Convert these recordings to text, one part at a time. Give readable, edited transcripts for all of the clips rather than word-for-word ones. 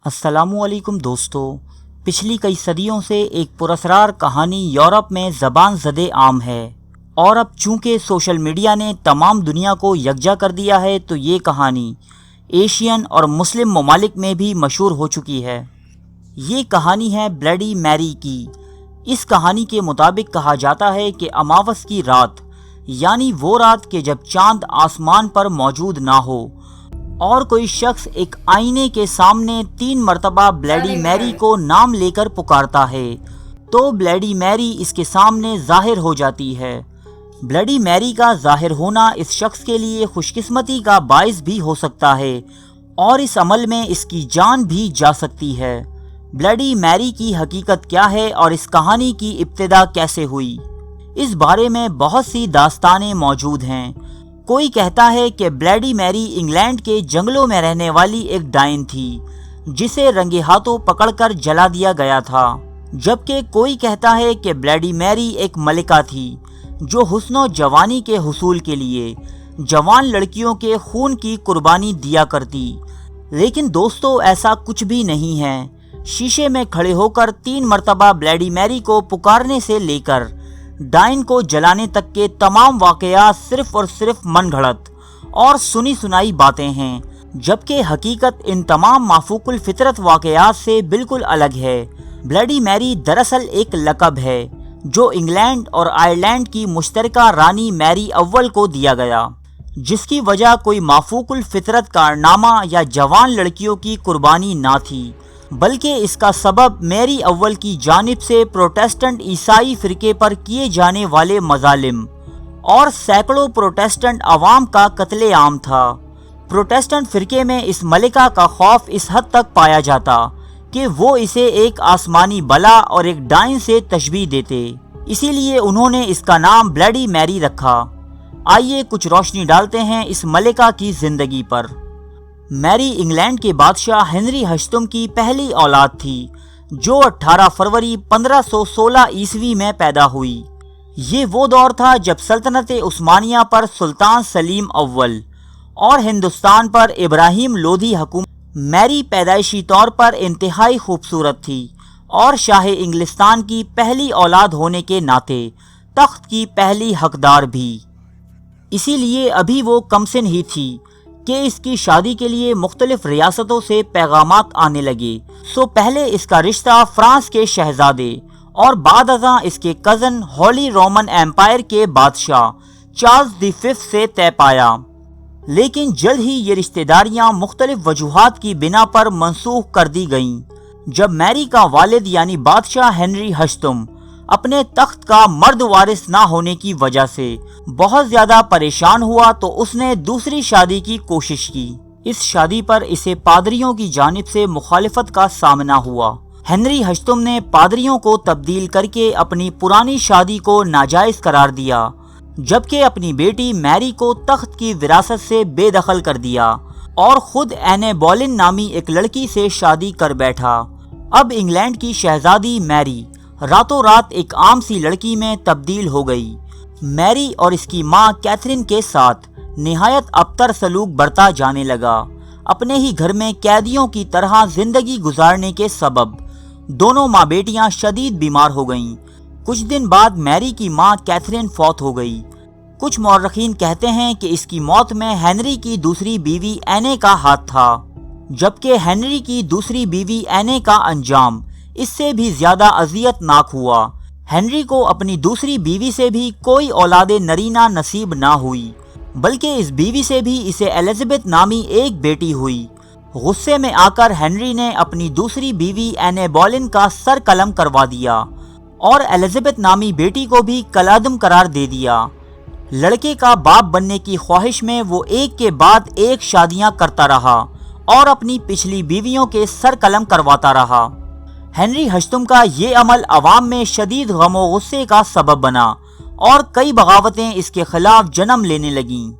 السلام علیکم دوستو، پچھلی کئی صدیوں سے ایک پراسرار کہانی یورپ میں زبان زدِ عام ہے، اور اب چونکہ سوشل میڈیا نے تمام دنیا کو یکجا کر دیا ہے تو یہ کہانی ایشین اور مسلم ممالک میں بھی مشہور ہو چکی ہے۔ یہ کہانی ہے بلڈی میری کی۔ اس کہانی کے مطابق کہا جاتا ہے کہ اماوس کی رات، یعنی وہ رات کہ جب چاند آسمان پر موجود نہ ہو اور کوئی شخص ایک آئینے کے سامنے 3 مرتبہ بلڈی میری کو نام لے کر پکارتا ہے تو بلڈی میری اس کے سامنے ظاہر ہو جاتی ہے۔ بلڈی میری کا ظاہر ہونا اس شخص کے لیے خوش قسمتی کا باعث بھی ہو سکتا ہے اور اس عمل میں اس کی جان بھی جا سکتی ہے۔ بلڈی میری کی حقیقت کیا ہے اور اس کہانی کی ابتدا کیسے ہوئی، اس بارے میں بہت سی داستانیں موجود ہیں۔ کوئی کہتا ہے کہ بلڈی میری انگلینڈ کے جنگلوں میں رہنے والی ایک ڈائن تھی جسے رنگے ہاتھوں پکڑ کر جلا دیا گیا تھا، جبکہ کوئی کہتا ہے کہ بلڈی میری ایک ملکہ تھی جو حسن و جوانی کے حصول کے لیے جوان لڑکیوں کے خون کی قربانی دیا کرتی۔ لیکن دوستو، ایسا کچھ بھی نہیں ہے۔ شیشے میں کھڑے ہو کر 3 مرتبہ بلڈی میری کو پکارنے سے لے کر ڈائن کو جلانے تک کے تمام واقعات صرف اور صرف من گھڑت اور سنی سنائی باتیں ہیں، جبکہ حقیقت ان تمام مافوق الفطرت واقعات سے بالکل الگ ہے۔ بلڈی میری دراصل ایک لقب ہے جو انگلینڈ اور آئرلینڈ کی مشترکہ رانی میری اول کو دیا گیا، جس کی وجہ کوئی مافوق الفطرت کارنامہ یا جوان لڑکیوں کی قربانی نہ تھی، بلکہ اس کا سبب میری اول کی جانب سے پروٹسٹنٹ عیسائی فرقے پر کیے جانے والے مظالم اور سینکڑوں پروٹسٹنٹ عوام کا قتل عام تھا۔ پروٹسٹنٹ فرقے میں اس ملکہ کا خوف اس حد تک پایا جاتا کہ وہ اسے ایک آسمانی بلا اور ایک ڈائن سے تشبیہ دیتے، اسی لیے انہوں نے اس کا نام بلڈی میری رکھا۔ آئیے کچھ روشنی ڈالتے ہیں اس ملکہ کی زندگی پر۔ میری انگلینڈ کے بادشاہ ہنری ہشتم کی پہلی اولاد تھی جو 18 فروری 1516 عیسوی میں پیدا ہوئی۔ یہ وہ دور تھا جب سلطنت عثمانیہ پر سلطان سلیم اول اور ہندوستان پر ابراہیم لودھی حکومت۔ میری پیدائشی طور پر انتہائی خوبصورت تھی اور شاہ انگلستان کی پہلی اولاد ہونے کے ناطے تخت کی پہلی حقدار بھی، اسی لیے ابھی وہ کمسن ہی تھی کہ اس کی شادی کے لیے مختلف ریاستوں سے پیغامات آنے لگے۔ پہلے اس کا رشتہ فرانس کے شہزادے اور بعد ازاں اس کے کزن ہولی رومن ایمپائر کے بادشاہ چارلز دی ففتھ سے طے پایا، لیکن جلد ہی یہ رشتہ داریاں مختلف وجوہات کی بنا پر منسوخ کر دی گئیں۔ جب میری کا والد یعنی بادشاہ ہنری ہشتم اپنے تخت کا مرد وارث نہ ہونے کی وجہ سے بہت زیادہ پریشان ہوا تو اس نے دوسری شادی کی کوشش کی۔ اس شادی پر اسے پادریوں کی جانب سے مخالفت کا سامنا ہوا۔ ہنری ہشتم نے پادریوں کو تبدیل کر کے اپنی پرانی شادی کو ناجائز قرار دیا، جبکہ اپنی بیٹی میری کو تخت کی وراثت سے بے دخل کر دیا اور خود اینے بولن نامی ایک لڑکی سے شادی کر بیٹھا۔ اب انگلینڈ کی شہزادی میری راتوں رات ایک عام سی لڑکی میں تبدیل ہو گئی۔ میری اور اس کی ماں کیتھرین کے ساتھ نہایت ابتر سلوک برتا جانے لگا۔ اپنے ہی گھر میں قیدیوں کی طرح زندگی گزارنے کے سبب دونوں ماں بیٹیاں شدید بیمار ہو گئیں۔ کچھ دن بعد میری کی ماں کیتھرین فوت ہو گئی۔ کچھ مورخین کہتے ہیں کہ اس کی موت میں ہنری کی دوسری بیوی اینے کا ہاتھ تھا، جبکہ ہنری کی دوسری بیوی اینے کا انجام اس سے بھی زیادہ اذیت ناک ہوا۔ ہنری کو اپنی دوسری بیوی سے بھی کوئی اولاد نرینہ نصیب نہ ہوئی، بلکہ اس بیوی سے بھی اسے ایلزابتھ نامی ایک بیٹی ہوئی۔ غصے میں آ کر ہنری نے اپنی دوسری بیوی اینے بولن کا سر قلم کروا دیا اور ایلزابتھ نامی بیٹی کو بھی کالعدم قرار دے دیا۔ لڑکے کا باپ بننے کی خواہش میں وہ ایک کے بعد ایک شادیاں کرتا رہا اور اپنی پچھلی بیویوں کے سر قلم کرواتا رہا۔ ہنری ہشتم کا یہ عمل عوام میں شدید غم و غصے کا سبب بنا اور کئی بغاوتیں اس کے خلاف جنم لینے لگیں۔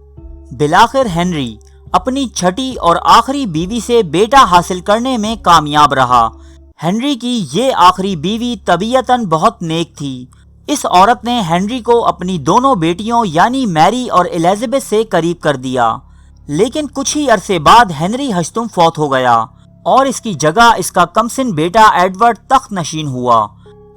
بالآخر ہنری اپنی چھٹی اور آخری بیوی سے بیٹا حاصل کرنے میں کامیاب رہا۔ ہنری کی یہ آخری بیوی طبیعتاً بہت نیک تھی۔ اس عورت نے ہنری کو اپنی دونوں بیٹیوں یعنی میری اور ایلزابتھ سے قریب کر دیا، لیکن کچھ ہی عرصے بعد ہنری ہشتم فوت ہو گیا اور اس کی جگہ اس کا کمسن بیٹا ایڈورڈ تخت نشین ہوا۔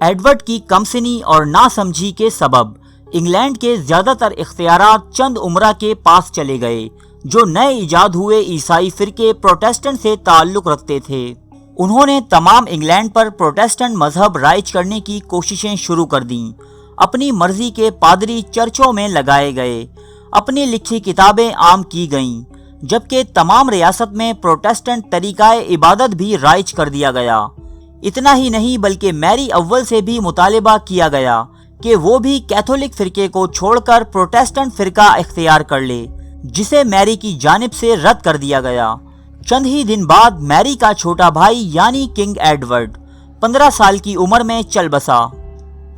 ایڈورڈ کی کمسنی اور ناسمجھی کے سبب انگلینڈ کے زیادہ تر اختیارات چند امراء کے پاس چلے گئے جو نئے ایجاد ہوئے عیسائی فرقے پروٹیسٹنٹ سے تعلق رکھتے تھے۔ انہوں نے تمام انگلینڈ پر پروٹیسٹنٹ مذہب رائج کرنے کی کوششیں شروع کر دیں۔ اپنی مرضی کے پادری چرچوں میں لگائے گئے، اپنی لکھی کتابیں عام کی گئیں، جبکہ تمام ریاست میں پروٹیسٹنٹ طریقہ عبادت بھی رائج کر دیا گیا۔ اتنا ہی نہیں بلکہ میری اول سے بھی مطالبہ کیا گیا کہ وہ بھی کیتھولک فرقے کو چھوڑ کر پروٹیسٹنٹ فرقہ اختیار کر لے، جسے میری کی جانب سے رد کر دیا گیا۔ چند ہی دن بعد میری کا چھوٹا بھائی یعنی کنگ ایڈورڈ 15 سال کی عمر میں چل بسا۔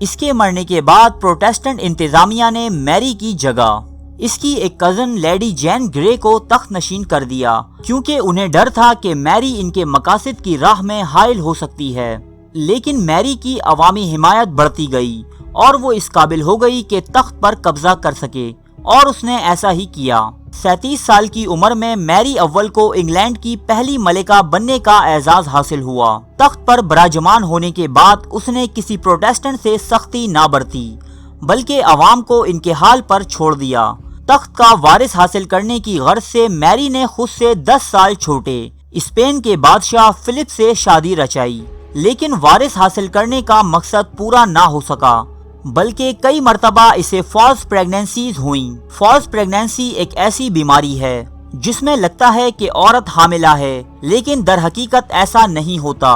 اس کے مرنے کے بعد پروٹیسٹنٹ انتظامیہ نے میری کی جگہ اس کی ایک کزن لیڈی جین گرے کو تخت نشین کر دیا، کیونکہ انہیں ڈر تھا کہ میری ان کے مقاصد کی راہ میں حائل ہو سکتی ہے۔ لیکن میری کی عوامی حمایت بڑھتی گئی اور وہ اس قابل ہو گئی کہ تخت پر قبضہ کر سکے، اور اس نے ایسا ہی کیا۔ 37 سال کی عمر میں میری اول کو انگلینڈ کی پہلی ملکہ بننے کا اعزاز حاصل ہوا۔ تخت پر براجمان ہونے کے بعد اس نے کسی پروٹیسٹنٹ سے سختی نہ برتی، بلکہ عوام کو ان کے حال پر چھوڑ دیا۔ تخت کا وارث حاصل کرنے کی غرض سے میری نے خود سے 10 سال چھوٹے اسپین کے بادشاہ فلپ سے شادی رچائی، لیکن وارث حاصل کرنے کا مقصد پورا نہ ہو سکا، بلکہ کئی مرتبہ اسے فالس پریگننسیز ہوئیں۔ فالس پریگننسی ایک ایسی بیماری ہے جس میں لگتا ہے کہ عورت حاملہ ہے، لیکن در حقیقت ایسا نہیں ہوتا۔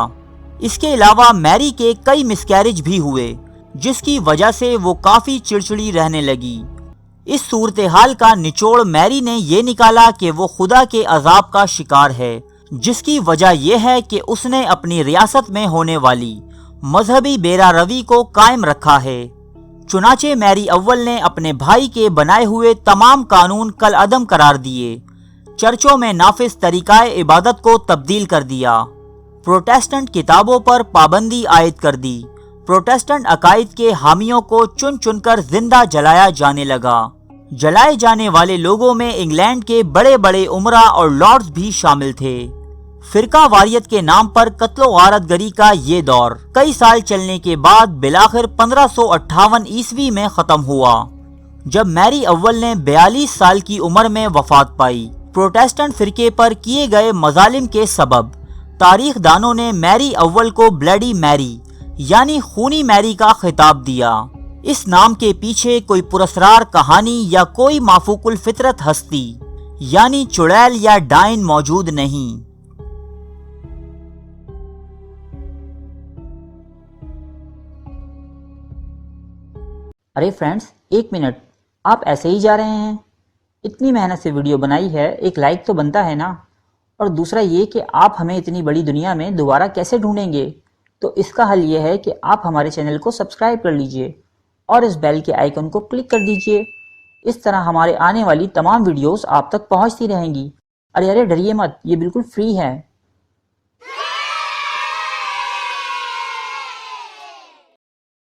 اس کے علاوہ میری کے کئی مسکیریج بھی ہوئے، جس کی وجہ سے وہ کافی چڑچڑی رہنے لگی۔ اس صورتحال کا نچوڑ میری نے یہ نکالا کہ وہ خدا کے عذاب کا شکار ہے، جس کی وجہ یہ ہے کہ اس نے اپنی ریاست میں ہونے والی مذہبی بیرا روی کو قائم رکھا ہے۔ چنانچہ میری اول نے اپنے بھائی کے بنائے ہوئے تمام قانون کالعدم قرار دیے، چرچوں میں نافذ طریقہ عبادت کو تبدیل کر دیا، پروٹیسٹنٹ کتابوں پر پابندی عائد کر دی، پروٹیسٹنٹ عقائد کے حامیوں کو چن چن کر زندہ جلایا جانے لگا۔ جلائے جانے والے لوگوں میں انگلینڈ کے بڑے بڑے امراء اور لارڈز بھی شامل تھے۔ فرقہ واریت کے نام پر قتل و غارت گری کا یہ دور کئی سال چلنے کے بعد بالآخر 1558 عیسوی میں ختم ہوا، جب میری اول نے 42 سال کی عمر میں وفات پائی۔ پروٹیسٹنٹ فرقے پر کیے گئے مظالم کے سبب تاریخ دانوں نے میری اول کو بلیڈی میری یعنی خونی میری کا خطاب دیا۔ اس نام کے پیچھے کوئی پراسرار کہانی یا کوئی مافوق الفطرت ہستی یعنی چڑیل یا ڈائن موجود نہیں۔ ارے فرینڈز، ایک منٹ، آپ ایسے ہی جا رہے ہیں؟ اتنی محنت سے ویڈیو بنائی ہے، ایک لائک تو بنتا ہے نا؟ اور دوسرا یہ کہ آپ ہمیں اتنی بڑی دنیا میں دوبارہ کیسے ڈھونڈیں گے؟ تو اس کا حل یہ ہے کہ آپ ہمارے چینل کو سبسکرائب کر لیجئے اور اس بیل کے آئیکن کو کلک کر دیجئے۔ اس طرح ہمارے آنے والی تمام ویڈیوز آپ تک پہنچتی رہیں گی۔ ارے ڈریے مت، یہ بالکل فری ہے۔